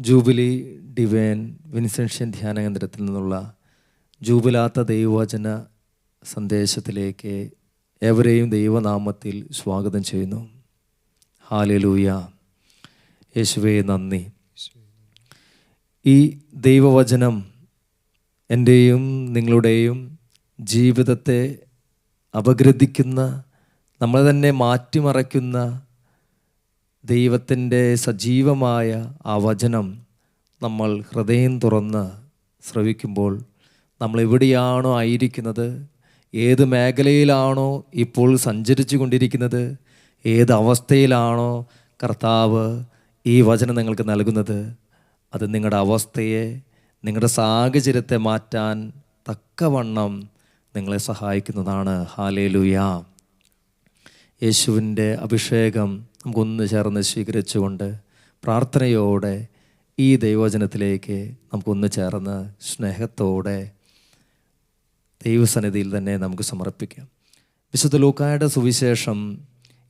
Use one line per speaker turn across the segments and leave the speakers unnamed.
Jubilee divine Vincentian ധ്യാന കേന്ദ്രത്തിൽ നിന്നുള്ള ജൂബിലാത്ത ദൈവവചന സന്ദേശത്തിലേക്ക് ഏവരെയും ദൈവനാമത്തിൽ സ്വാഗതം ചെയ്യുന്നു. ഹല്ലേലൂയ. യേശുവേ നന്ദി. ഈ ദൈവവചനം എൻ്റെയും നിങ്ങളുടെയും ജീവിതത്തെ അപഗ്രഥിക്കുന്ന, നമ്മളെ തന്നെ മാറ്റിമറിക്കുന്ന ദൈവത്തിൻ്റെ സജീവമായ ആ വചനം നമ്മൾ ഹൃദയം തുറന്ന് ശ്രവിക്കുമ്പോൾ, നമ്മൾ എവിടെയാണോ ആയിരിക്കുന്നത്, ഏത് മേഖലയിലാണോ ഇപ്പോൾ സഞ്ചരിച്ചു കൊണ്ടിരിക്കുന്നത്, ഏത് അവസ്ഥയിലാണോ കർത്താവ് ഈ വചനം നിങ്ങൾക്ക് നൽകുന്നത്, അത് നിങ്ങളുടെ അവസ്ഥയെ, നിങ്ങളുടെ സാഹചര്യത്തെ മാറ്റാൻ തക്കവണ്ണം നിങ്ങളെ സഹായിക്കുന്നതാണ്. ഹല്ലേലൂയ. യേശുവിൻ്റെ അഭിഷേകം നമുക്കൊന്ന് ചേർന്ന് സ്വീകരിച്ചുകൊണ്ട് പ്രാർത്ഥനയോടെ ഈ ദൈവവചനത്തിലേക്ക് നമുക്കൊന്ന് ചേർന്ന് സ്നേഹത്തോടെ ദൈവസന്നിധിയിൽ തന്നെ നമുക്ക് സമർപ്പിക്കാം. വിശുദ്ധ ലൂക്കായുടെ സുവിശേഷം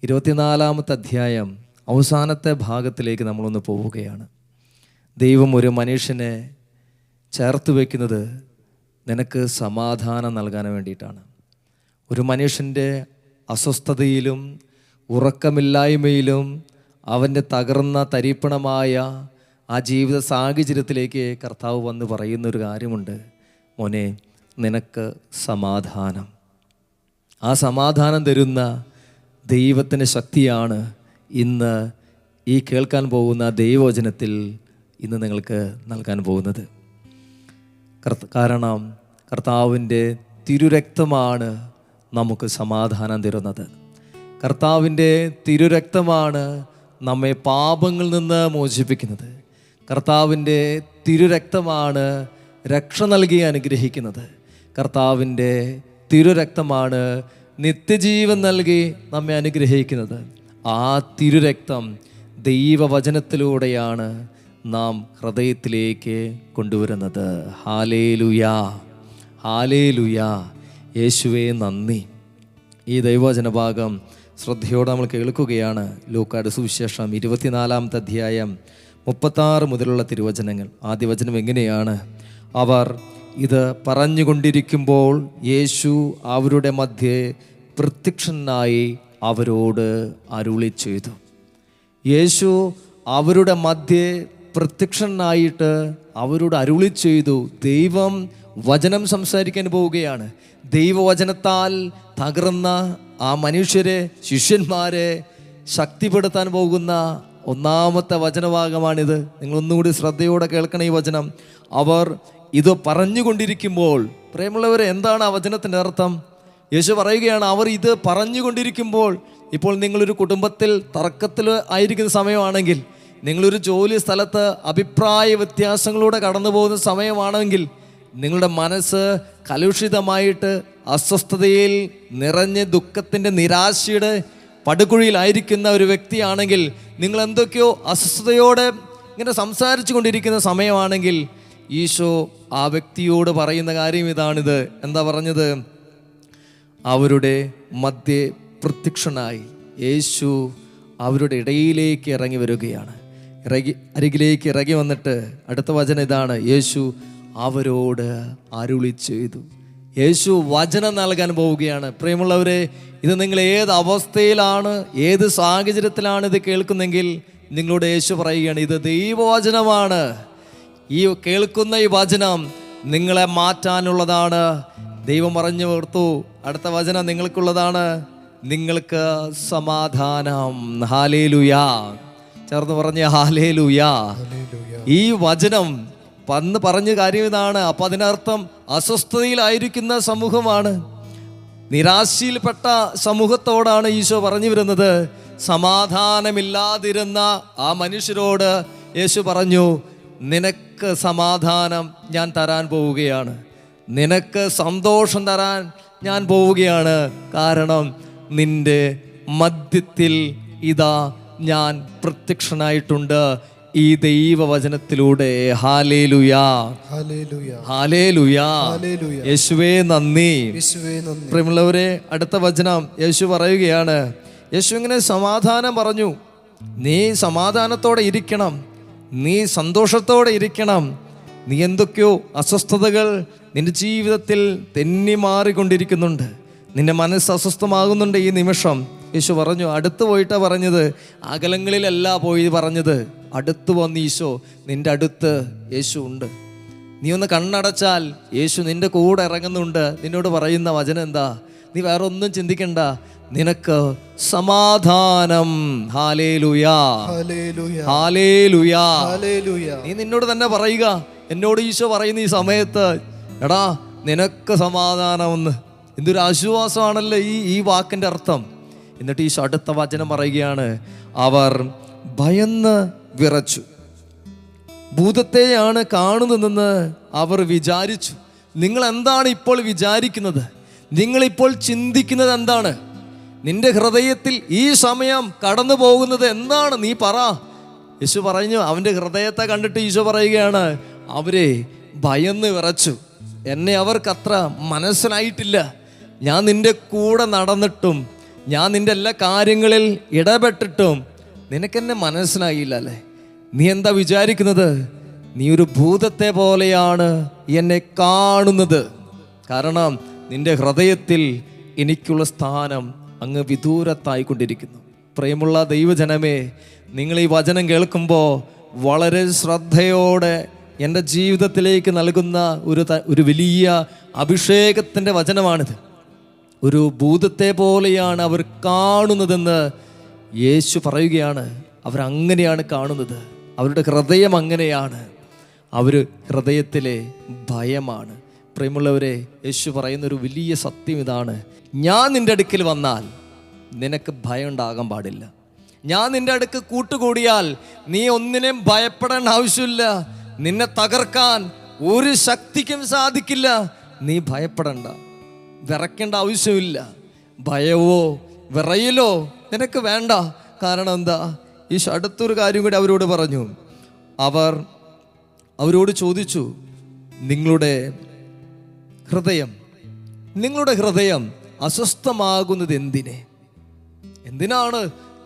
24-ാമത്തെ അധ്യായം അവസാനത്തെ ഭാഗത്തിലേക്ക് നമ്മളൊന്ന് പോവുകയാണ്. ദൈവം ഒരു മനുഷ്യനെ ചേർത്ത് വയ്ക്കുന്നത് നിനക്ക് സമാധാനം നൽകാൻ വേണ്ടിയിട്ടാണ്. ഒരു മനുഷ്യൻ്റെ അസ്വസ്ഥതയിലും ഉറക്കമില്ലായ്മയിലും അവൻ്റെ തകർന്ന തരിപ്പണമായ ആ ജീവിത സാഹചര്യത്തിലേക്ക് കർത്താവ് വന്ന് പറയുന്നൊരു കാര്യമുണ്ട്. മോനെ, നിനക്ക് സമാധാനം. ആ സമാധാനം തരുന്ന ദൈവത്തിൻ്റെ ശക്തിയാണ് ഇന്ന് ഈ കേൾക്കാൻ പോകുന്ന ദൈവവചനത്തിൽ ഇന്ന് നിങ്ങൾക്ക് നൽകാൻ പോകുന്നത്. കാരണം കർത്താവിൻ്റെ തിരുരക്തമാണ് നമുക്ക് സമാധാനം തരുന്നത്. കർത്താവിൻ്റെ തിരുരക്തമാണ് നമ്മെ പാപങ്ങളിൽ നിന്ന് മോചിപ്പിക്കുന്നത്. കർത്താവിൻ്റെ തിരുരക്തമാണ് രക്ഷ നൽകി അനുഗ്രഹിക്കുന്നത്. കർത്താവിൻ്റെ തിരുരക്തമാണ് നിത്യജീവൻ നൽകി നമ്മെ അനുഗ്രഹിക്കുന്നത്. ആ തിരുരക്തം ദൈവവചനത്തിലൂടെയാണ് നാം ഹൃദയത്തിലേക്ക് കൊണ്ടുവരുന്നത്. ഹല്ലേലൂയ, ഹല്ലേലൂയ. യേശുവേ നന്ദി. ഈ ദൈവവചന ഭാഗം ശ്രദ്ധയോടെ നമ്മൾ കേൾക്കുകയാണ്. ലൂക്കായുടെ സുവിശേഷം 24-ാമത്തെ അധ്യായം 36 മുതലുള്ള തിരുവചനങ്ങൾ. ആദ്യ വചനം എങ്ങനെയാണ്? അവർ ഇത് പറഞ്ഞുകൊണ്ടിരിക്കുമ്പോൾ യേശു അവരുടെ മധ്യേ പ്രത്യക്ഷനായി അവരോട് അരുളി ചെയ്തു. യേശു അവരുടെ മധ്യേ പ്രത്യക്ഷനായിട്ട് അവരോട് അരുളി ചെയ്തു. ദൈവം വചനം സംസാരിക്കാൻ പോവുകയാണ്. ദൈവവചനത്താൽ തകർന്ന ആ മനുഷ്യരെ, ശിഷ്യന്മാരെ ശക്തിപ്പെടുത്താൻ പോകുന്ന ഒന്നാമത്തെ വചനഭാഗമാണിത്. നിങ്ങളൊന്നുകൂടി ശ്രദ്ധയോടെ കേൾക്കണം ഈ വചനം. അവർ ഇത് പറഞ്ഞുകൊണ്ടിരിക്കുമ്പോൾ, പ്രിയമുള്ളവരെ, എന്താണ് ആ വചനത്തിൻ്റെ അർത്ഥം? യേശു പറയുകയാണ്, അവർ ഇത് പറഞ്ഞുകൊണ്ടിരിക്കുമ്പോൾ. ഇപ്പോൾ നിങ്ങളൊരു കുടുംബത്തിൽ തർക്കത്തിൽ ആയിരിക്കുന്ന സമയമാണെങ്കിൽ, നിങ്ങളൊരു ജോലി സ്ഥലത്ത് അഭിപ്രായ വ്യത്യാസങ്ങളിലൂടെ കടന്നു പോകുന്ന സമയമാണെങ്കിൽ, നിങ്ങളുടെ മനസ്സ് കലുഷിതമായിട്ട് അസ്വസ്ഥതയിൽ നിറഞ്ഞ് ദുഃഖത്തിൻ്റെ, നിരാശയുടെ പടുകുഴിയിലായിരിക്കുന്ന ഒരു വ്യക്തിയാണെങ്കിൽ, നിങ്ങൾ എന്തൊക്കെയോ അസ്വസ്ഥതയോടെ ഇങ്ങനെ സംസാരിച്ചു കൊണ്ടിരിക്കുന്ന സമയമാണെങ്കിൽ, ഈശോ ആ വ്യക്തിയോട് പറയുന്ന കാര്യം ഇതാണിത്. എന്താ പറഞ്ഞത്? അവരുടെ മധ്യേ പ്രത്യക്ഷനായി യേശു അവരുടെ ഇടയിലേക്ക് ഇറങ്ങി വരികയാണ്. അരികിലേക്ക് ഇറങ്ങി വന്നിട്ട് അടുത്ത വചനം ഇതാണ്: യേശു അവരോട് അരുളി ചെയ്തു. യേശു വചനം നൽകാൻ പോവുകയാണ്. പ്രിയമുള്ളവരെ, ഇത് നിങ്ങൾ ഏത് അവസ്ഥയിലാണ്, ഏത് സാഹചര്യത്തിലാണ് ഇത് കേൾക്കുന്നെങ്കിൽ, നിങ്ങളോട് യേശു പറയുകയാണ്, ഇത് ദൈവവചനമാണ്. ഈ കേൾക്കുന്ന ഈ വചനം നിങ്ങളെ മാറ്റാനുള്ളതാണ്. ദൈവം പറഞ്ഞു ഓർത്തു. അടുത്ത വചനം നിങ്ങൾക്കുള്ളതാണ്. നിങ്ങൾക്ക് സമാധാനം. ഹല്ലേലൂയ. ചേർന്ന് പറഞ്ഞ ഹല്ലേലൂയ. ഈ വചനം പറഞ്ഞ കാര്യം ഇതാണ്. അപ്പം അതിനർത്ഥം അസ്വസ്ഥതയിലായിരിക്കുന്ന സമൂഹമാണ്, നിരാശയിൽപ്പെട്ട സമൂഹത്തോടാണ് ഈശോ പറഞ്ഞു വരുന്നത്. സമാധാനമില്ലാതിരുന്ന ആ മനുഷ്യരോട് യേശു പറഞ്ഞു, നിനക്ക് സമാധാനം ഞാൻ തരാൻ പോവുകയാണ്, നിനക്ക് സന്തോഷം തരാൻ ഞാൻ പോവുകയാണ്. കാരണം നിന്റെ മധ്യത്തിൽ ഇതാ ഞാൻ പ്രത്യക്ഷനായിട്ടുണ്ട് ഈ ദൈവവചനത്തിലൂടെ. ഹല്ലേലൂയ, ഹല്ലേലൂയ. യേശുവേ നന്ദി. പ്രിയമുള്ളവരെ, അടുത്ത വചനം യേശു പറയുകയാണ്. യേശു ഇങ്ങനെ സമാധാനം പറഞ്ഞു. നീ സമാധാനത്തോടെ ഇരിക്കണം, നീ സന്തോഷത്തോടെ ഇരിക്കണം. നീ എന്തൊക്കെയോ അസ്വസ്ഥതകൾ നിന്റെ ജീവിതത്തിൽ തെന്നി മാറിക്കൊണ്ടിരിക്കുന്നുണ്ട്. നിന്റെ മനസ്സ് അസ്വസ്ഥമാകുന്നുണ്ട് ഈ നിമിഷം. യേശു പറഞ്ഞു, അടുത്ത് പോയിട്ടാണ് പറഞ്ഞത്, അകലങ്ങളിലല്ല പോയി പറഞ്ഞത്. അടുത്ത് വന്ന് ഈശോ, നിന്റെ അടുത്ത് യേശു ഉണ്ട്. നീ ഒന്ന് കണ്ണടച്ചാൽ യേശു നിന്റെ കൂടെ ഇറങ്ങുന്നുണ്ട്. നിന്നോട് പറയുന്ന വചനം എന്താ? നീ വേറെ ഒന്നും ചിന്തിക്കണ്ട, നിനക്ക് സമാധാനം. ഹല്ലേലൂയാ, ഹല്ലേലൂയാ, ഹല്ലേലൂയാ. നീ നിന്നോട് തന്നെ പറയുക. എന്നോട് ഈശോ പറയുന്ന ഈ സമയത്ത്, എടാ നിനക്ക് സമാധാനമെന്ന്. എന്തൊരു ആശ്വാസമാണല്ലോ ഈ വാക്കിൻ്റെ അർത്ഥം. എന്നിട്ട് ഈശോ അടുത്ത വചനം പറയുകയാണ്, അവർ ഭയന്ന് വിറച്ചു. ഭൂതത്തെയാണ് കാണുന്നതെന്ന് അവർ വിചാരിച്ചു. നിങ്ങൾ എന്താണ് ഇപ്പോൾ വിചാരിക്കുന്നത്? നിങ്ങളിപ്പോൾ ചിന്തിക്കുന്നത് എന്താണ്? നിന്റെ ഹൃദയത്തിൽ ഈ സമയം കടന്നു പോകുന്നത് എന്താണ്? നീ പറ. യേശു പറഞ്ഞു, അവൻ്റെ ഹൃദയത്തെ കണ്ടിട്ട് ഈശോ പറയുകയാണ്, അവരെ ഭയന്ന് വിറച്ചു. എന്നെ അവർക്കത്ര മനസ്സിലായിട്ടില്ല. ഞാൻ നിന്റെ കൂടെ നടന്നിട്ടും, ഞാൻ നിന്റെ എല്ലാ കാര്യങ്ങളിൽ ഇടപെട്ടിട്ടും നിനക്കെന്നെ മനസ്സിലായില്ല അല്ലേ? നീ എന്താ വിചാരിക്കുന്നത്? നീ ഒരു ഭൂതത്തെ പോലെയാണ് എന്നെ കാണുന്നത്. കാരണം നിന്റെ ഹൃദയത്തിൽ എനിക്കുള്ള സ്ഥാനം അങ്ങ് വിദൂരത്തായിക്കൊണ്ടിരിക്കുന്നു. പ്രിയമുള്ള ദൈവജനമേ, നിങ്ങൾ ഈ വചനം കേൾക്കുമ്പോൾ വളരെ ശ്രദ്ധയോടെ എൻ്റെ ജീവിതത്തിലേക്ക് നൽകുന്ന ഒരു വലിയ അഭിഷേകത്തിൻ്റെ വചനമാണിത്. ഒരു ഭൂതത്തെ പോലെയാണ് അവർ കാണുന്നതെന്ന് യേശു പറയുകയാണ്. അവരങ്ങനെയാണ് കാണുന്നത്. അവരുടെ ഹൃദയം അങ്ങനെയാണ്. അവർ ഹൃദയത്തിലെ ഭയമാണ്. പ്രിയമുള്ളവരെ, യേശു പറയുന്നൊരു വലിയ സത്യം ഇതാണ്: ഞാൻ നിൻ്റെ അടുക്കൽ വന്നാൽ നിനക്ക് ഭയം ഉണ്ടാകാൻ പാടില്ല. ഞാൻ നിൻ്റെ അടുക്ക് കൂട്ടുകൂടിയാൽ നീ ഒന്നിനെയും ഭയപ്പെടേണ്ട ആവശ്യമില്ല. നിന്നെ തകർക്കാൻ ഒരു ശക്തിക്കും സാധിക്കില്ല. നീ ഭയപ്പെടണ്ട, വിറയ്ക്കേണ്ട ആവശ്യമില്ല. ഭയമോ വിറയലോ നിനക്ക് വേണ്ട. കാരണം എന്താ? ഈശോ അടുത്തൊരു കാര്യം കൂടി അവരോട് പറഞ്ഞു. അവരോട് ചോദിച്ചു, നിങ്ങളുടെ ഹൃദയം അസ്വസ്ഥമാകുന്നത് എന്തിനാണ്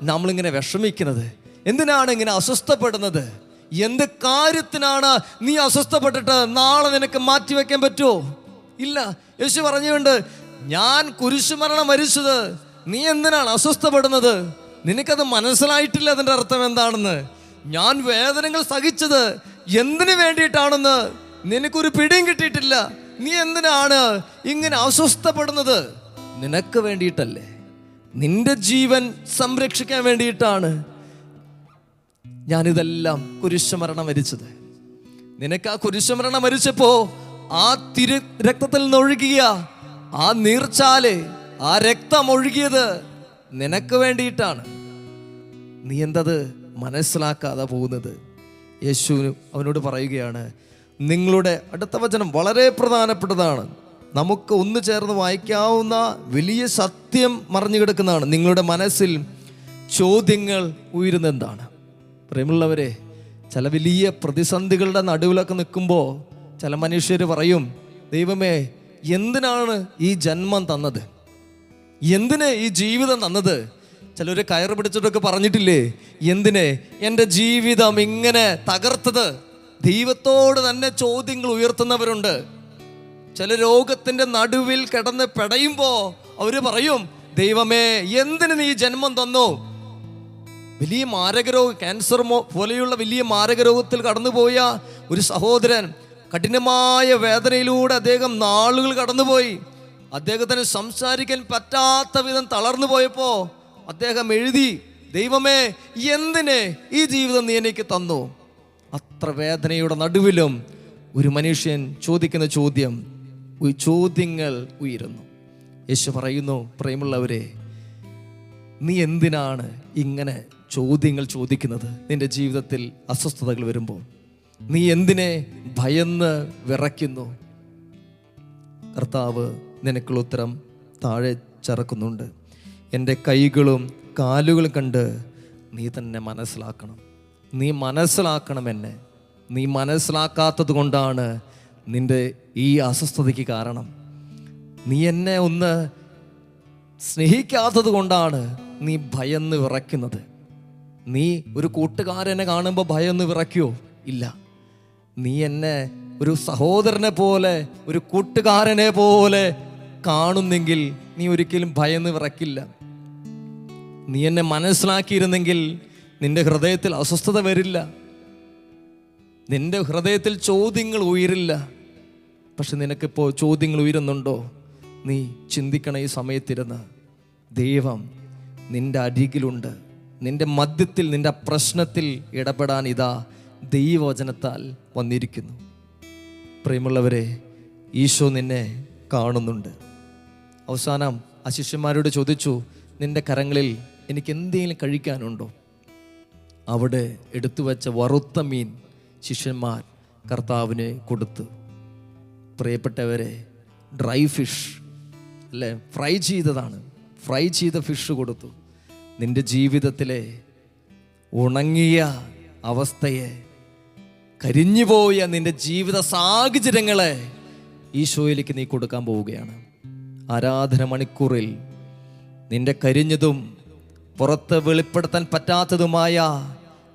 നമ്മളിങ്ങനെ വിഷമിക്കുന്നത്? എന്തിനാണ് ഇങ്ങനെ അസ്വസ്ഥപ്പെടുന്നത്? എന്ത് കാര്യത്തിനാണ് നീ അസ്വസ്ഥപ്പെട്ടിട്ട് നാളെ നിനക്ക് മാറ്റിവെക്കാൻ പറ്റുമോ? ഇല്ല. യേശു പറഞ്ഞുകൊണ്ട്, ഞാൻ കുരിശുമരണം മരിച്ചത് നീ എന്തിനാണ് അസ്വസ്ഥപ്പെടുന്നത്? നിനക്കത് മനസ്സിലായിട്ടില്ല അതിൻ്റെ അർത്ഥം എന്താണെന്ന്. ഞാൻ വേദനകൾ സഹിച്ചത് എന്തിനു വേണ്ടിയിട്ടാണെന്ന് നിനക്കൊരു പിടിയും കിട്ടിയിട്ടില്ല. നീ എന്തിനാണ് ഇങ്ങനെ അസ്വസ്ഥപ്പെടുന്നത്? നിനക്ക് വേണ്ടിയിട്ടല്ലേ, നിന്റെ ജീവൻ സംരക്ഷിക്കാൻ വേണ്ടിയിട്ടാണ് ഞാനിതെല്ലാം കുരിശുമരണം മരിച്ചത്. നിനക്ക് ആ കുരിശുമരണം മരിച്ചപ്പോ ആ രക്തത്തിൽ നിന്നൊഴുകിയ ആ നീർച്ചാല്, ആ രക്തം ഒഴുകിയത് നിനക്ക് വേണ്ടിയിട്ടാണ്. നീ എന്തത് മനസ്സിലാക്കാതെ പോകുന്നത്? യേശു അവനോട് പറയുകയാണ്, നിങ്ങളുടെ അടുത്ത വചനം വളരെ പ്രധാനപ്പെട്ടതാണ്. നമുക്ക് ഒന്ന് ചേർന്ന് വായിക്കാവുന്ന വലിയ സത്യം മറിഞ്ഞു കിടക്കുന്നതാണ്. നിങ്ങളുടെ മനസ്സിൽ ചോദ്യങ്ങൾ ഉയരുന്നെന്താണ്? പ്രിയമുള്ളവരെ, ചില വലിയ പ്രതിസന്ധികളുടെ നടുവിലൊക്കെ നിൽക്കുമ്പോൾ ചില മനുഷ്യർ പറയും, ദൈവമേ എന്തിനാണ് ഈ ജന്മം തന്നത്? എന്തിന് ഈ ജീവിതം തന്നത്? ചിലർ കയറ് പിടിച്ചിട്ടൊക്കെ പറഞ്ഞിട്ടില്ലേ, എന്തിന് എൻ്റെ ജീവിതം ഇങ്ങനെ തകർത്തത്? ദൈവത്തോട് തന്നെ ചോദ്യങ്ങൾ ഉയർത്തുന്നവരുണ്ട്. ചില രോഗത്തിൻ്റെ നടുവിൽ കിടന്ന് പെടയുമ്പോൾ അവര് പറയും, ദൈവമേ എന്തിന് നീ ജന്മം തന്നു? വലിയ മാരകരോഗം, ക്യാൻസർ പോലെയുള്ള വലിയ മാരകരോഗത്തിൽ കടന്നുപോയ ഒരു സഹോദരൻ, കഠിനമായ വേദനയിലൂടെ അദ്ദേഹം നാളുകൾ കടന്നുപോയി. അദ്ദേഹത്തിന് സംസാരിക്കാൻ പറ്റാത്ത വിധം തളർന്നു പോയപ്പോൾ അദ്ദേഹം എഴുതി, ദൈവമേ എന്തിന് ഈ ജീവിതം നീ എനിക്ക് തന്നു? അത്ര വേദനയുടെ നടുവിലും ഒരു മനുഷ്യൻ ചോദിക്കുന്ന ചോദ്യങ്ങൾ ഉയരുന്നു. യേശു പറയുന്നു, പ്രിയമുള്ളവരെ, നീ എന്തിനാണ് ഇങ്ങനെ ചോദ്യങ്ങൾ ചോദിക്കുന്നത്? നിന്റെ ജീവിതത്തിൽ അസ്വസ്ഥതകൾ വരുമ്പോൾ നീ എന്തിനെ ഭയന്ന് വിറയ്ക്കുന്നു? കർത്താവ് നിനക്കുള്ള ഉത്തരം താഴെ ചേർക്കുന്നുണ്ട്. എൻ്റെ കൈകളും കാലുകളും കണ്ട് നീ തന്നെ മനസ്സിലാക്കണം. നീ മനസ്സിലാക്കണം എന്നെ. നീ മനസ്സിലാക്കാത്തത് കൊണ്ടാണ് നിൻ്റെ ഈ അസ്വസ്ഥതയ്ക്ക് കാരണം. നീ എന്നെ ഒന്ന് സ്നേഹിക്കാത്തത് കൊണ്ടാണ് നീ ഭയന്ന് വിറയ്ക്കുന്നത്. നീ ഒരു കൂട്ടുകാരനെ കാണുമ്പോൾ ഭയം ഒന്ന് വിറയ്ക്കുമോ? ഇല്ല. നീ എന്നെ ഒരു സഹോദരനെ പോലെ, ഒരു കൂട്ടുകാരനെ പോലെ കാണുന്നെങ്കിൽ നീ ഒരിക്കലും ഭയന്ന് വിറക്കില്ല. നീ എന്നെ മനസ്സിലാക്കിയിരുന്നെങ്കിൽ നിന്റെ ഹൃദയത്തിൽ അസ്വസ്ഥത വരില്ല, നിന്റെ ഹൃദയത്തിൽ ചോദ്യങ്ങൾ ഉയരില്ല. പക്ഷെ നിനക്കിപ്പോൾ ചോദ്യങ്ങൾ ഉയരുന്നുണ്ടോ? നീ ചിന്തിക്കണം. ഈ സമയത്തിരുന്ന് ദൈവം നിന്റെ അരികിലുണ്ട്. നിന്റെ മധ്യത്തിൽ, നിന്റെ പ്രശ്നത്തിൽ ഇടപെടാൻ ഇതാ ദൈവവചനത്താൽ വന്നിരിക്കുന്നു. പ്രിയമുള്ളവരെ, ഈശോ നിന്നെ കാണുന്നുണ്ട്. അവസാനം ആ ശിഷ്യന്മാരോട് ചോദിച്ചു, നിന്റെ കരങ്ങളിൽ എനിക്ക് എന്തെങ്കിലും കഴിക്കാനുണ്ടോ? അവിടെ എടുത്തു വെച്ച വറുത്ത മീൻ ശിഷ്യന്മാർ കർത്താവിന് കൊടുത്തു. പ്രിയപ്പെട്ടവരെ, ഡ്രൈ ഫിഷ് അല്ലേ, ഫ്രൈ ചെയ്തതാണ്, ഫ്രൈ ചെയ്ത ഫിഷ് കൊടുത്തു. നിന്റെ ജീവിതത്തിലെ ഉണങ്ങിയ അവസ്ഥയെ, കരിഞ്ഞുപോയ നിന്റെ ജീവിത സാഹചര്യങ്ങളെ ഈശോയിലേക്ക് നീ കൊടുക്കാൻ പോവുകയാണ്. ആരാധന മണിക്കൂറിൽ നിന്റെ കരിഞ്ഞതും പുറത്ത് വെളിപ്പെടുത്താൻ പറ്റാത്തതുമായ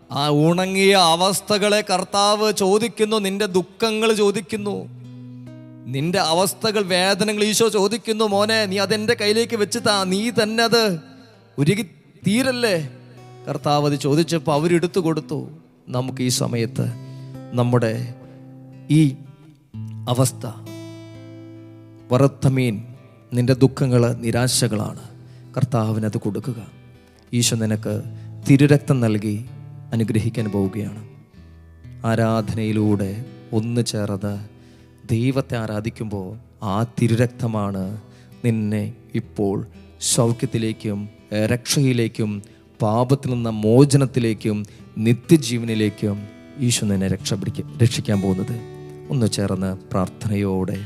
ആ ഉണങ്ങിയ അവസ്ഥകളെ കർത്താവ് ചോദിക്കുന്നു. നിന്റെ ദുഃഖങ്ങൾ ചോദിക്കുന്നു, നിന്റെ അവസ്ഥകൾ, വേദനകൾ ഈശോ ചോദിക്കുന്നു. മോനെ, നീ അതെൻ്റെ കയ്യിലേക്ക് വെച്ച് നീ തന്നെ അത് ഉരുകി തീരല്ലേ? കർത്താവ് അത് ചോദിച്ചപ്പോൾ അവരെടുത്തു കൊടുത്തു. നമുക്ക് ഈ സമയത്ത് നമ്മുടെ ഈ അവസ്ഥ, വറുത്ത മീൻ, നിന്റെ ദുഃഖങ്ങൾ, നിരാശകളാണ്, കർത്താവിനത് കൊടുക്കുക. ഈശോ നിനക്ക് തിരുരക്തം നൽകി അനുഗ്രഹിക്കാൻ പോവുകയാണ്. ആരാധനയിലൂടെ ഒന്ന് ചേർന്ന് ദൈവത്തെ ആരാധിക്കുമ്പോൾ ആ തിരുരക്തമാണ് നിന്നെ ഇപ്പോൾ സൗഖ്യത്തിലേക്കും രക്ഷയിലേക്കും പാപത്തിൽ നിന്ന് മോചനത്തിലേക്കും നിത്യജീവനിലേക്കും ഈശോ നിന്നെ രക്ഷിക്കാൻ പോകുന്നത്. ഒന്ന് ചേർന്ന് പ്രാർത്ഥനയോടെ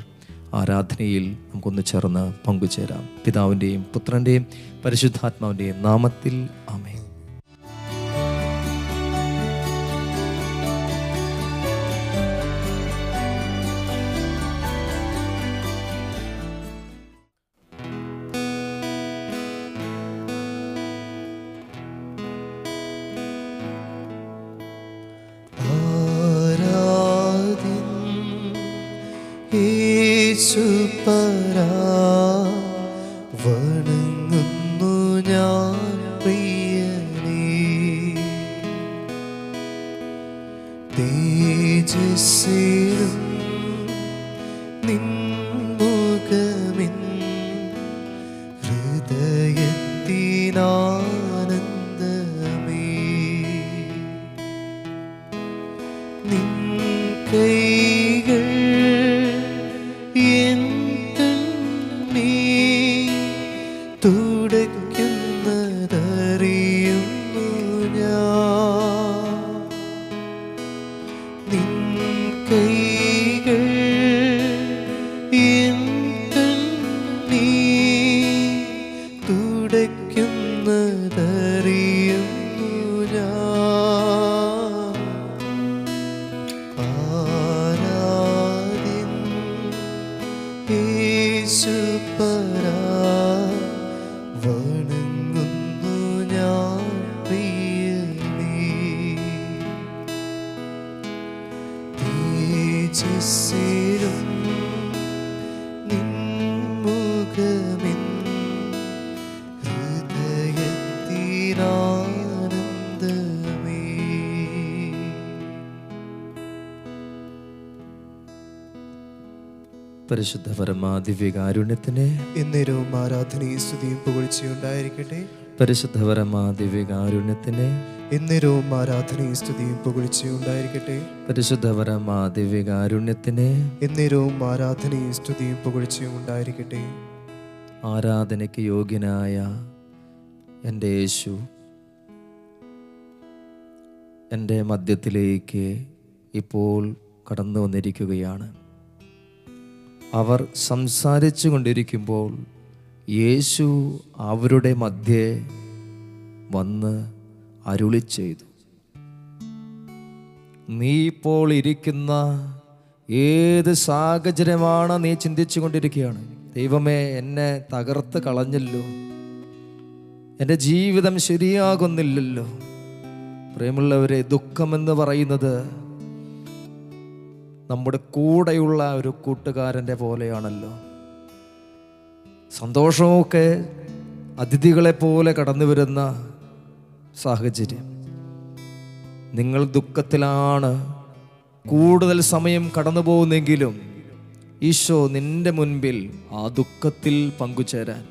ആരാധനയിൽ നമുക്കൊന്ന് ചേർന്ന് പങ്കുചേരാം. പിതാവിൻ്റെയും പുത്രൻ്റെയും പരിശുദ്ധാത്മാവിൻ്റെയും നാമത്തിൽ ആമേൻ.
യേശുപരാ വണങ്ങുന്നു ഞാൻ പ്രിയനേ, തേജസ്സിലും നിൻമുഖമിൻ ഹൃദയത്തിനാനന്ദമേ, നിൻ കൈകൾ തുടയ്ക്കുന്നതറിയുന്നു ഞാൻ, നിൻ കൈകൾ എൻ കണ്ണീർ തുടയ്ക്കുന്നതറിയുന്നു ഞാൻ. ആരാധ്യൻ യേശുപരാ വണങ്ങുന്നു ഞാൻ പ്രിയനേ, തേജസ്സിലും നിൻമുഖമിൻ ഹൃദയത്തിനാനന്ദമേ.
പരിശുദ്ധ പരമാ ദിവ്യകാരുണ്യത്തിന്
എന്നേരവും ആരാധനയും സ്തുതിയും പുകഴ്ചയുണ്ടായിരിക്കട്ടെ.
പരിശുദ്ധ പരമാ ദിവ്യകാരുണ്യത്തിന്
എന്നേരവും ആരാധനയും സ്തുതിയും പുകഴ്ചയുണ്ടായിരിക്കട്ടെ.
പരിശുദ്ധ പരമാ ദിവ്യകാരുണ്യത്തിന്
എന്നേരവും ആരാധനയും സ്തുതിയും പുകഴ്ചയും ഉണ്ടായിരിക്കട്ടെ.
ആരാധനയ്ക്ക് യോഗ്യനായ എൻ്റെ യേശു എൻ്റെ മധ്യത്തിലേക്ക് ഇപ്പോൾ കടന്നു വന്നിരിക്കുകയാണ്. അവർ സംസാരിച്ചു കൊണ്ടിരിക്കുമ്പോൾ യേശു അവരുടെ മധ്യേ വന്ന് അരുളി ചെയ്തു, നീ ഇപ്പോൾ ഇരിക്കുന്ന ഏത് സാഹചര്യമാണ് നീ ചിന്തിച്ചു കൊണ്ടിരിക്കുകയാണ്? ദൈവമേ, എന്നെ തകർത്ത് കളഞ്ഞല്ലോ, എൻ്റെ ജീവിതം ശരിയാകുന്നില്ലല്ലോ, പ്രിയമുള്ളവരെ, ദുഃഖമെന്ന് പറയുന്നത് നമ്മുടെ കൂടെയുള്ള ഒരു കൂട്ടുകാരൻ്റെ പോലെയാണല്ലോ. സന്തോഷമൊക്കെ അതിഥികളെ പോലെ കടന്നു വരുന്ന സാഹചര്യം. നിങ്ങൾ ദുഃഖത്തിലാണ് കൂടുതൽ സമയം കടന്നു പോകുന്നെങ്കിലും ഈശോ നിന്റെ മുൻപിൽ ആ ദുഃഖത്തിൽ പങ്കുചേരാൻ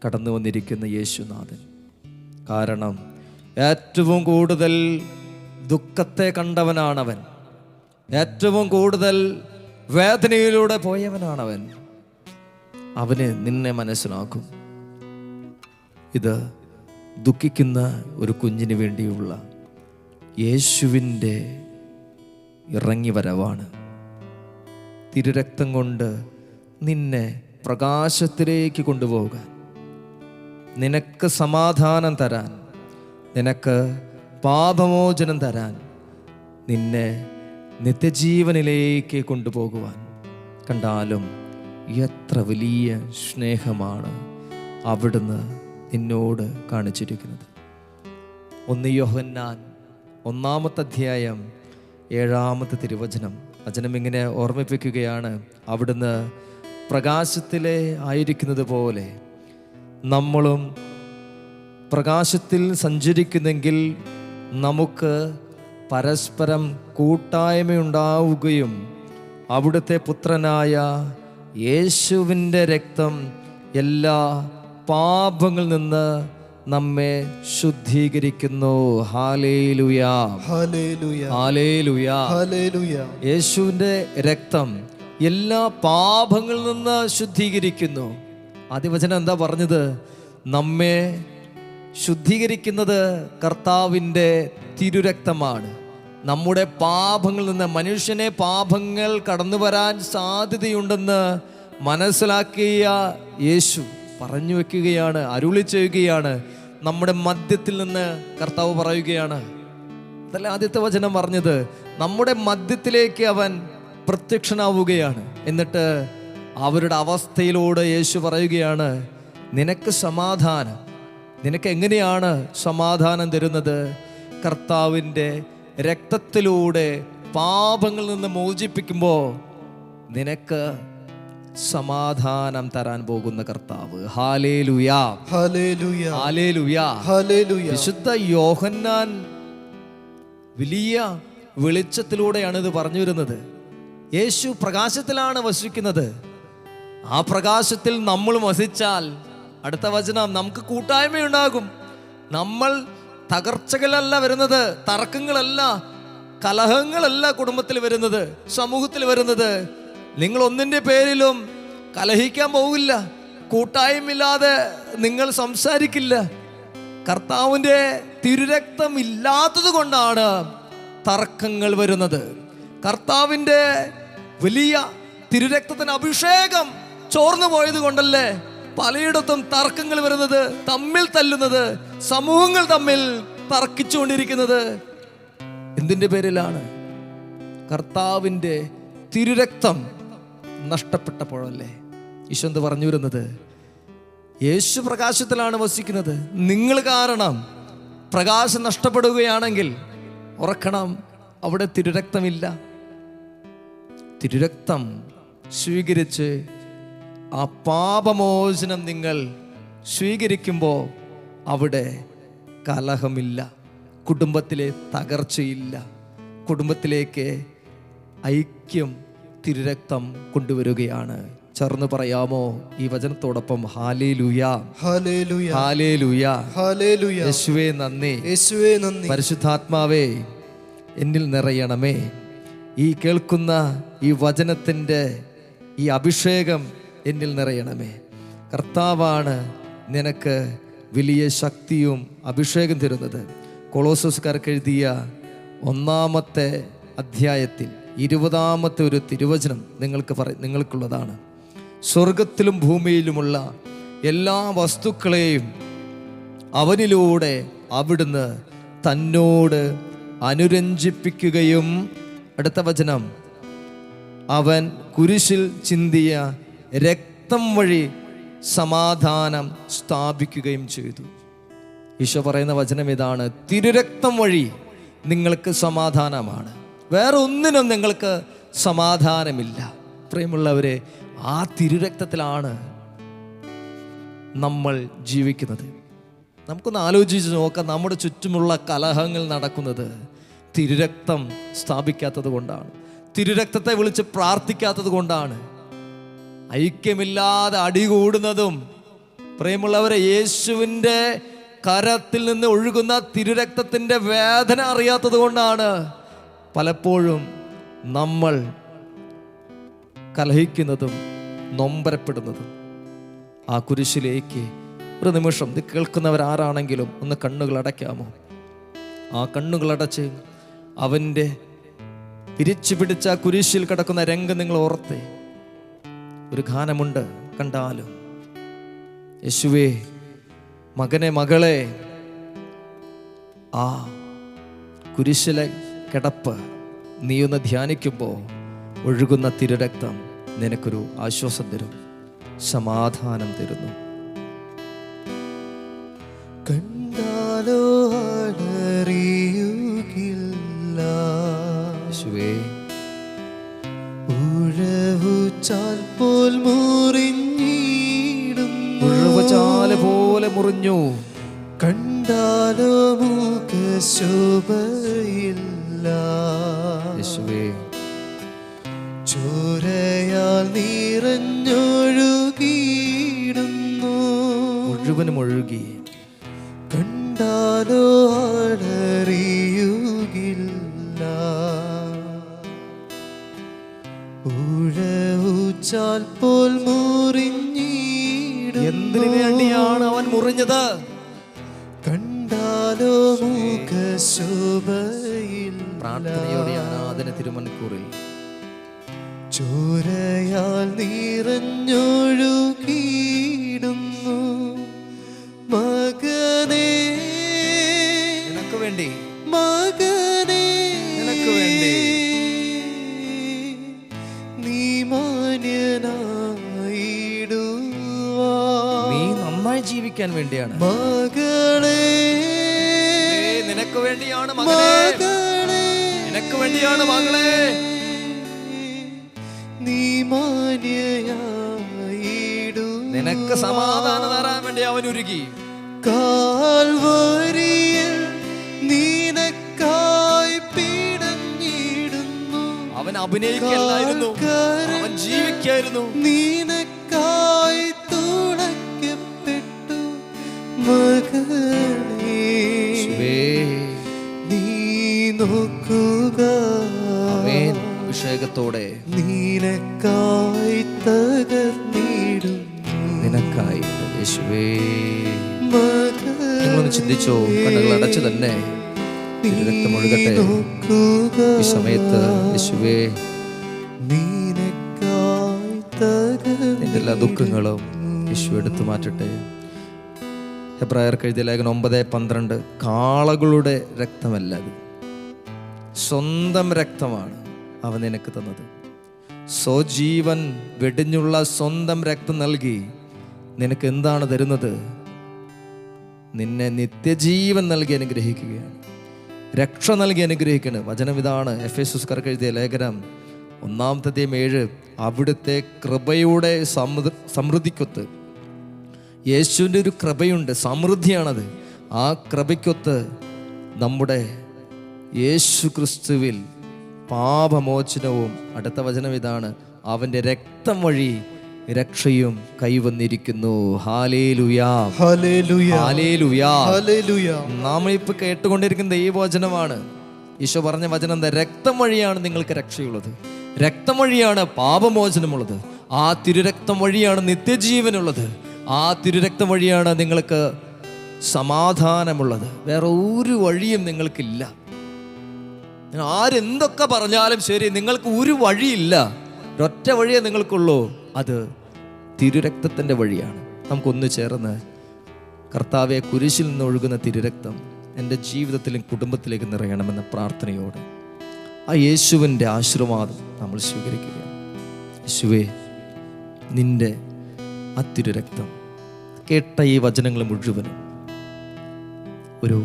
കടന്നു വന്നിരിക്കുന്ന യേശുനാഥൻ. കാരണം ഏറ്റവും കൂടുതൽ ദുഃഖത്തെ കണ്ടവനാണവൻ, ഏറ്റവും കൂടുതൽ വേദനയിലൂടെ പോയവനാണവൻ. അവന് നിന്നെ മനസ്സിലാക്കും. ഇത് ദുഃഖിക്കുന്ന ഒരു കുഞ്ഞിന് വേണ്ടിയുള്ള യേശുവിൻ്റെ ഇറങ്ങിവരവാണ്. തിരുരക്തം കൊണ്ട് നിന്നെ പ്രകാശത്തിലേക്ക് കൊണ്ടുപോകാൻ, നിനക്ക് സമാധാനം തരാൻ, നിനക്ക് പാപമോചനം തരാൻ, നിന്നെ നിത്യജീവനിലേക്ക് കൊണ്ടുപോകുവാൻ. കണ്ടാലും എത്ര വലിയ സ്നേഹമാണ് അവിടുന്ന് നിന്നോട് കാണിച്ചിരിക്കുന്നത്. 1 യോഹന്നാൻ 1-ാമത്തെ അധ്യായം 7-ാമത്തെ തിരുവചനം ഇങ്ങനെ ഓർമ്മിപ്പിക്കുകയാണ്. അവിടുന്ന് പ്രകാശത്തിലെ ആയിരിക്കുന്നത് പോലെ നമ്മളും പ്രകാശത്തിൽ സഞ്ചരിക്കുന്നെങ്കിൽ നമുക്ക് പരസ്പരം കൂട്ടായ്മയുണ്ടാവുകയും അവിടുത്തെ പുത്രനായ യേശുവിൻ്റെ രക്തം എല്ലാ പാപങ്ങളിൽ നിന്ന് നമ്മെ ശുദ്ധീകരിക്കുന്നു. ഹല്ലേലൂയ,
ഹല്ലേലൂയ,
ഹല്ലേലൂയ,
ഹല്ലേലൂയ.
യേശുവിൻ്റെ രക്തം എല്ലാ പാപങ്ങളിൽ നിന്ന് ശുദ്ധീകരിക്കുന്നു. ആദ്യവചനം എന്താ പറഞ്ഞത്? നമ്മെ ശുദ്ധീകരിക്കുന്നത് കർത്താവിൻ്റെ തിരുരക്തമാണ്. നമ്മുടെ പാപങ്ങളിൽ നിന്ന്, മനുഷ്യനെ പാപങ്ങൾ കടന്നു വരാൻ സാധ്യതയുണ്ടെന്ന് മനസ്സിലാക്കിയ യേശു പറഞ്ഞു വെക്കുകയാണ്, അരുളി ചെയ്യുകയാണ്. നമ്മുടെ മധ്യത്തിൽ നിന്ന് കർത്താവ് പറയുകയാണ്. അതല്ല ആദ്യത്തെ വചനം പറഞ്ഞത്, നമ്മുടെ മധ്യത്തിലേക്ക് അവൻ പ്രത്യക്ഷനാവുകയാണ്. എന്നിട്ട് അവരുടെ അവസ്ഥയിലൂടെ യേശു പറയുകയാണ്, നിനക്ക് സമാധാനം. നിനക്ക് എങ്ങനെയാണ് സമാധാനം തരുന്നത്? കർത്താവിൻ്റെ രക്തത്തിലൂടെ പാപങ്ങളിൽ നിന്ന് മോചിപ്പിക്കുമ്പോൾ നിനക്ക് സമാധാനം തരാൻ പോകുന്ന കർത്താവ്. ഹല്ലേലൂയ,
ഹല്ലേലൂയ,
ഹല്ലേലൂയ,
ഹല്ലേലൂയ.
വിശുദ്ധ യോഹന്നാൻ വലിയ വെളിച്ചത്തിലൂടെയാണ് ഇത് പറഞ്ഞു വരുന്നത്. യേശു പ്രകാശത്തിലാണ് വസിക്കുന്നത്. ആ പ്രകാശത്തിൽ നമ്മൾ വസിച്ചാൽ, അടുത്ത വചനം, നമുക്ക് കൂട്ടായ്മയുണ്ടാകും. നമ്മൾ തകർച്ചകളല്ല വരുന്നത്, തർക്കങ്ങളല്ല, കലഹങ്ങളല്ല കുടുംബത്തിൽ വരുന്നത്, സമൂഹത്തിൽ വരുന്നത്. നിങ്ങൾ ഒന്നിൻ്റെ പേരിലും കലഹിക്കാൻ പോകില്ല, കൂട്ടായ്മയില്ലാതെ നിങ്ങൾ സംസാരിക്കില്ല. കർത്താവിൻ്റെ തിരുരക്തം ഇല്ലാത്തത് കൊണ്ടാണ് തർക്കങ്ങൾ വരുന്നത്. കർത്താവിൻ്റെ വലിയ തിരുരക്തത്തിന് അഭിഷേകം ചോർന്നു പോയത് കൊണ്ടല്ലേ പലയിടത്തും തർക്കങ്ങൾ വരുന്നത്, തമ്മിൽ തല്ലുന്നത്, സമൂഹങ്ങൾ തമ്മിൽ തർക്കിച്ചുകൊണ്ടിരിക്കുന്നത്. എന്തിൻ്റെ പേരിലാണ്? കർത്താവിൻ്റെ തിരുരക്തം നഷ്ടപ്പെട്ടപ്പോഴല്ലേ. ഈശോ എന്ത് പറഞ്ഞു വരുന്നത്? യേശു പ്രകാശത്തിലാണ് വസിക്കുന്നത്. നിങ്ങൾ കാരണം പ്രകാശം നഷ്ടപ്പെടുകയാണെങ്കിൽ ഓർക്കണം, അവിടെ തിരുരക്തമില്ല. തിരുരക്തം സ്വീകരിച്ച് ആ പാപമോചനം നിങ്ങൾ സ്വീകരിക്കുമ്പോൾ അവിടെ കലഹമില്ല, കുടുംബത്തിലെ തകർച്ചയില്ല, കുടുംബത്തിലേക്ക് ഐക്യം തിരുരക്തം കൊണ്ടുവരികയാണ്. ചേർന്ന് പറയാമോ ഈ വചനത്തോടൊപ്പം? ഹല്ലേലൂയ,
ഹല്ലേലൂയ,
ഹല്ലേലൂയ,
ഹല്ലേലൂയ.
യേശുവേ നന്ദി,
യേശുവേ നന്ദി.
പരിശുദ്ധാത്മാവേ എന്നിൽ നിറയണമേ. ഈ കേൾക്കുന്ന ഈ വചനത്തിൻ്റെ ഈ അഭിഷേകം എന്നിൽ നിറയണമേ. കർത്താവാണ് നിനക്ക് വലിയ ശക്തിയും അഭിഷേകം തരുന്നത്. കൊളോസ്യർക്കാർക്ക് എഴുതിയ 1-ാമത്തെ അധ്യായത്തിൽ 20-ാമത്തെ ഒരു തിരുവചനം നിങ്ങൾക്കുള്ളതാണ്. സ്വർഗത്തിലും ഭൂമിയിലുമുള്ള എല്ലാ വസ്തുക്കളെയും അവനിലൂടെ അവിടുന്ന് തന്നോട് അനുരഞ്ജിപ്പിക്കുകയും, അടുത്ത വചനം, അവൻ കുരിശിൽ ചിന്തിയ രക്തം വഴി സമാധാനം സ്ഥാപിക്കുകയും ചെയ്തു. ഈശോ പറയുന്ന വചനം ഇതാണ്: തിരുരക്തം വഴി നിങ്ങൾക്ക് സമാധാനമാണ്, വേറെ ഒന്നിനും നിങ്ങൾക്ക് സമാധാനമില്ല. പ്രിയമുള്ളവരെ, ആ തിരുരക്തത്തിലാണ് നമ്മൾ ജീവിക്കുന്നത്. നമുക്കൊന്ന് ആലോചിച്ച് നോക്കാം, നമ്മുടെ ചുറ്റുമുള്ള കലഹങ്ങൾ നടക്കുന്നത് തിരുരക്തം സ്ഥാപിക്കാത്തത് കൊണ്ടാണ്, തിരുരക്തത്തെ വിളിച്ച് പ്രാർത്ഥിക്കാത്തത് കൊണ്ടാണ്. ഐക്യമില്ലാതെ അടികൂടുന്നതും, പ്രിയമുള്ളവരെ, യേശുവിൻ്റെ കരത്തിൽ നിന്ന് ഒഴുകുന്ന തിരുരക്തത്തിൻ്റെ വേദന അറിയാത്തത് കൊണ്ടാണ് പലപ്പോഴും നമ്മൾ കലഹിക്കുന്നതും നൊമ്പരപ്പെടുന്നതും. ആ കുരിശിലേക്ക് ഒരു നിമിഷം ഇത് കേൾക്കുന്നവരാരാണെങ്കിലും ഒന്ന് കണ്ണുകൾ അടയ്ക്കാമോ? ആ കണ്ണുകളടച്ച് അവൻ്റെ പിരിച്ചു പിടിച്ച കുരിശിൽ കിടക്കുന്ന രംഗം നിങ്ങൾ ഓർത്തേ. ഒരു ഗാനമുണ്ട്, കണ്ടാലും യേശുവേ, മകനെ, മകളെ, ആ കുരിശിലെ കിടപ്പ് നീ ഒന്ന് ധ്യാനിക്കുമ്പോൾ ഒഴുകുന്ന തിരുരക്തം നിനക്കൊരു ആശ്വാസം തരും, സമാധാനം തരുന്നു.
കണ്ടാലോ അറിയുകില്ല
യേശുവേ,
ഉഴവുചാൽ പോൽ മുറിഞ്ഞിടുന്നു,
ഉഴവുചാൽ പോലെ മുറിഞ്ഞു.
കണ്ടാലോ മുഖശോഭയില്ല.
യേശുവേ,
ചോരയാൽ നിറഞ്ഞൊഴുകിയിടുന്നു,
മുഴുവനും ഒഴുകി.
കണ്ടാലോ അറിയുകില്ല. ഉഴവുചാൽ പോൽ മുറിഞ്ഞിടുന്നു.
എന്തിനു വേണ്ടിയാണ് അവൻ മുറിഞ്ഞത്?
കണ്ടാലോ മുഖശോഭയിൽ.
പ്രാർത്ഥനയോടെ ആരാധന തിരുമൻകൂറിൽ.
ചോരയാൽ നിറഞ്ഞൊഴുകിയിടുന്നു, മകനേ,
നിനക്ക് വേണ്ടി,
മകനേ,
നിനക്ക് വേണ്ടി.
നീ മാന്യനായിടുവാൻ,
നീ നന്നായി ജീവിക്കാൻ വേണ്ടിയാണ്.
മകളേ,
നിനക്ക് വേണ്ടിയാണ് മകനേ, നിനക്ക് വേണ്ടിയാണ് മകളെ.
നീ മാന്യയായിടു,
നിനക്ക് സമാധാനം തരാൻ വേണ്ടി അവൻ ഉരുകി.
കാൽവരിയിൽ നിനക്കായി പിടഞ്ഞിടുന്നു,
അവൻ അഭിനയിക്കല്ലായിരുന്നു, അവൻ ജീവിക്കായിരുന്നു.
നിനക്കായി തുളയ്ക്കപ്പെട്ടു, മകളേ, നീ നോക്കുക.
ആമേൻ. അഭിഷേകത്തോടെ
നിനക്കായി തകർന്നിടുന്നു,
നിനക്കായി. യേശുവേ, നിങ്ങളൊന്ന് ചിന്തിച്ചോ, കണ്ണുകൾ അടച്ചു തന്നെ രക്തം ഒഴുകട്ടെ ഈ സമയത്ത്. യേശുവേ, നിന്റെ എല്ലാ ദുഃഖങ്ങളും യേശു എടുത്തു മാറ്റട്ടെ. ഹെബ്രായർക്ക് എഴുതിയ ലേഖനം 9:12, കാളകളുടെ രക്തമല്ല അത്, സ്വന്തം രക്തമാണ് അവൻ നിനക്ക് തന്നത്. സ്വജീവൻ വെടിഞ്ഞുള്ള സ്വന്തം രക്തം നൽകി നിനക്ക് എന്താണ് തരുന്നത്? നിന്നെ നിത്യജീവൻ നൽകി അനുഗ്രഹിക്കുകയാണ്, രക്ഷ നൽകി അനുഗ്രഹിക്കുകയാണ്. വചനം ഇതാണ്, എഫെസോസ്യർക്ക് എഴുതിയ ലേഖനം 1-7, അവിടുത്തെ കൃപയുടെ സമൃദ്ധിക്കൊത്ത്. യേശുവിൻ്റെ ഒരു കൃപയുണ്ട്, സമൃദ്ധിയാണത്. ആ കൃപയ്ക്കൊത്ത് നമ്മുടെ യേശു ക്രിസ്തുവിൽ പാപമോചനവും, അടുത്ത വചനം ഇതാണ്, അവൻ്റെ രക്തം വഴി രക്ഷയും കൈവന്നിരിക്കുന്നു. ഹല്ലേലൂയാ,
ഹല്ലേലൂയാ,
ഹല്ലേലൂയാ,
ഹല്ലേലൂയാ.
നാം ഇപ്പൊ കേട്ടുകൊണ്ടിരിക്കുന്ന ഈ വചനമാണ്. ഈശോ പറഞ്ഞ വചനം എന്താ? രക്തം വഴിയാണ് നിങ്ങൾക്ക് രക്ഷയുള്ളത്, രക്തം വഴിയാണ് പാപമോചനമുള്ളത്, ആ തിരുരക്തം വഴിയാണ് നിത്യജീവനുള്ളത്, ആ തിരുരക്തം വഴിയാണ് നിങ്ങൾക്ക് സമാധാനമുള്ളത്. വേറെ ഒരു വഴിയും നിങ്ങൾക്കില്ല. ആരെന്തൊക്കെ പറഞ്ഞാലും ശരി, നിങ്ങൾക്ക് ഒരു വഴിയില്ല, ഒരൊറ്റ വഴിയേ നിങ്ങൾക്കുള്ളൂ, അത് തിരുരക്തത്തിൻ്റെ വഴിയാണ്. നമുക്കൊന്ന് ചേർന്ന് കർത്താവെ, കുരിശിൽ നിന്ന് ഒഴുകുന്ന തിരുരക്തം എൻ്റെ ജീവിതത്തിലും കുടുംബത്തിലേക്ക് നിറയണമെന്ന പ്രാർത്ഥനയോടെ ആ യേശുവിൻ്റെ ആശീർവാദം നമ്മൾ സ്വീകരിക്കുകയാണ്. യേശുവേ, നിൻ്റെ ആ തിരുരക്തം കേട്ട ഈ വചനങ്ങൾ മുഴുവനും ഒരു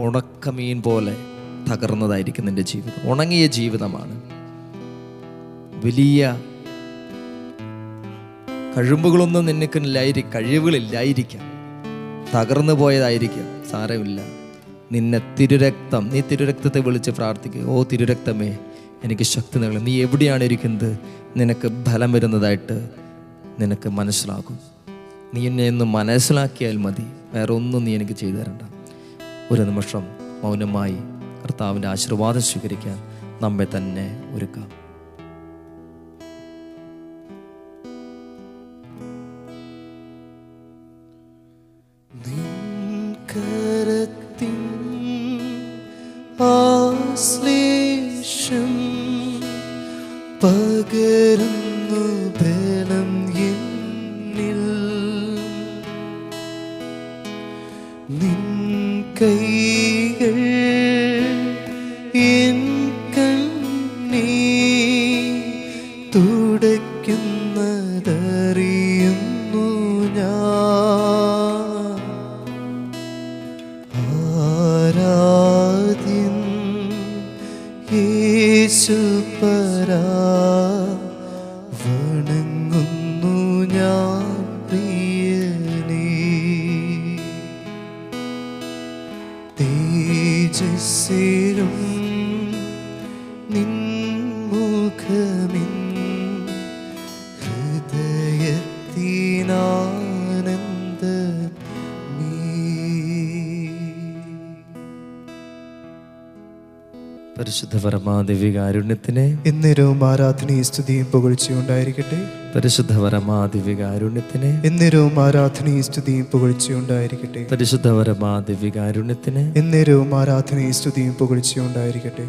ഉണക്കമീൻ പോലെ തകർന്നതായിരിക്കും നിന്റെ ജീവിതം. ഉണങ്ങിയ ജീവിതമാണ്. വലിയ കഴിവുകളൊന്നും കഴിവുകളില്ലായിരിക്കാം, തകർന്നു പോയതായിരിക്കാം. സാരമില്ല, നിന്നെ തിരുരക്തം, നീ തിരുരക്തത്തെ വിളിച്ച് പ്രാർത്ഥിക്കുക. ഓ തിരുരക്തമേ, എനിക്ക് ശക്തി നൽകണം. നീ എവിടെയാണ് ഇരിക്കുന്നത്, നിനക്ക് ബലം വരുന്നതായിട്ട് നിനക്ക് മനസ്സിലാകും. നീ എന്നെ ഒന്ന് മനസ്സിലാക്കിയാൽ മതി, വേറെ ഒന്നും നീ എനിക്ക് ചെയ്തു തരണ്ട. ഒരു നിമിഷം മൗനമായി കർത്താവിൻ്റെ ആശീർവാദം സ്വീകരിക്കാൻ നമ്മെ തന്നെ ഒരുക്കാം.
കരത്തിൻ ആശ്ലേഷം പകരുന്നു ബലം എന്നിൽ. നിൻ കൈകൾ എൻ കണ്ണീർ തുടയ്ക്കുന്നതറിയുന്നു ഞാൻ. ആരാധ്യൻ യേശുപരാ, വണങ്ങുന്നു ഞാൻ പ്രിയനേ. തേജസ്സിലും നിൻ മുഖമിൻ ഹൃദയത്തിനാനന്ദമേ.
പരിശുദ്ധ പരമാദിവ്യകാരുണ്യത്തിന്
എന്നേരവും ആരാധനയും സ്തുതിയും പുകഴ്ചയും ഉണ്ടായിരിക്കട്ടെ.
പരിശുദ്ധ പരമാദിവ്യകാരുണ്യത്തിന്
എന്നേരവും ആരാധനയും സ്തുതിയും പുകഴ്ചയും ഉണ്ടായിരിക്കട്ടെ.
പരിശുദ്ധ പരമാദിവ്യകാരുണ്യത്തിന്
എന്നേരവും ആരാധനയും സ്തുതിയും പുകഴ്ചയും ഉണ്ടായിരിക്കട്ടെ.